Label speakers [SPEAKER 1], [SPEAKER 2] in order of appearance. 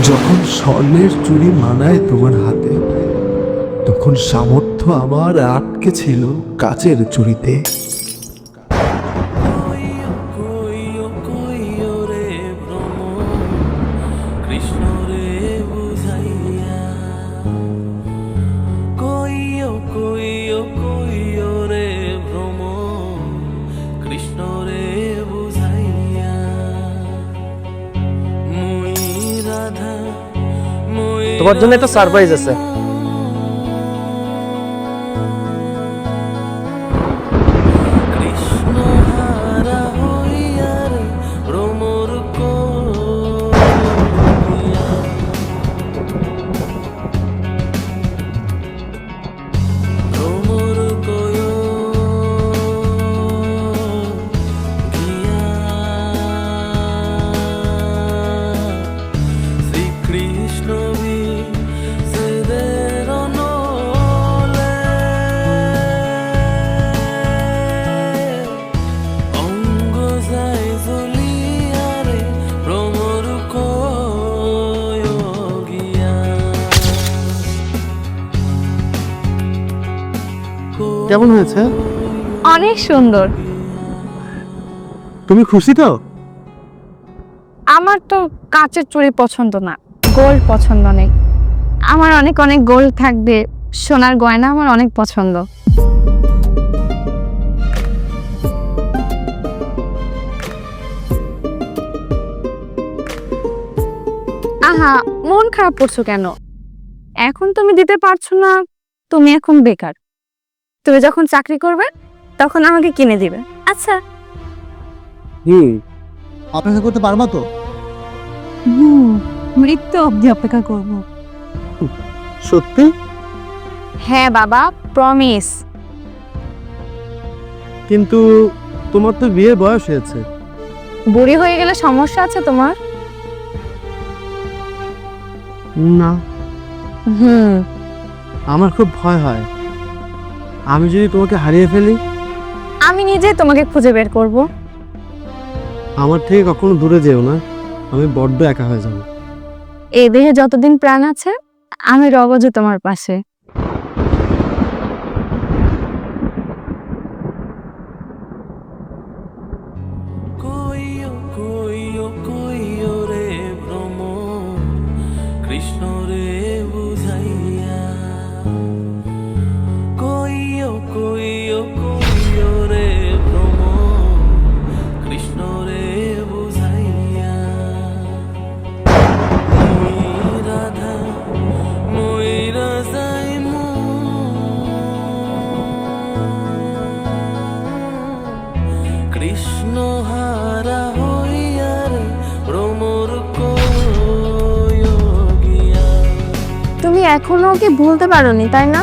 [SPEAKER 1] যখন স্বর্ণের চুড়ি মানায় তোমার হাতে, তখন সামর্থ্য আমার আটকে ছিল কাচের চুড়িতে।
[SPEAKER 2] তোমার জন্য একটা সারপ্রাইজ আছে।
[SPEAKER 3] কেমন হয়েছে?
[SPEAKER 4] অনেক সুন্দর।
[SPEAKER 3] তুমি খুশি তো?
[SPEAKER 4] আমার তো কাচের চুড়ি পছন্দ না, গোল্ড পছন্দ নেই। আমার অনেক অনেক গোল্ড থাকবে, সোনার গয়না আমার অনেক পছন্দ। আহা, মন খারাপ করছো কেন? এখন তুমি দিতে পারছো না, তুমি এখন বেকার। তুমি যখন চাকরি করবে তখন আমাকে কিনে দিবে। আচ্ছা।
[SPEAKER 3] অপেক্ষা করতে পারবা তো?
[SPEAKER 4] মৃত্যু অবধি অপেক্ষা করব।
[SPEAKER 3] সত্যি?
[SPEAKER 4] হ্যাঁ বাবা, প্রমিস।
[SPEAKER 3] কিন্তু তোমার তো বিয়ের বয়স হয়েছে।
[SPEAKER 4] বুড়ি হয়ে গেলে সমস্যা আছে তোমার?
[SPEAKER 3] না, আমার খুব ভয় হয়। আমি যদি তোমাকে হারিয়ে ফেলি?
[SPEAKER 4] আমি নিজেই তোমাকে খুঁজে বের করব।
[SPEAKER 3] আমার থেকে কখনো দূরে যেও না, আমি বড্ড একা হয়ে যাব।
[SPEAKER 4] এই দেহে যতদিন প্রাণ আছে আমি রব যে তোমার পাশে।
[SPEAKER 5] কৃষ্ণ হারা হইয়ারে ভ্রমর
[SPEAKER 4] তুমি এখনো ওকে ভুলতে পারোনি, তাই না?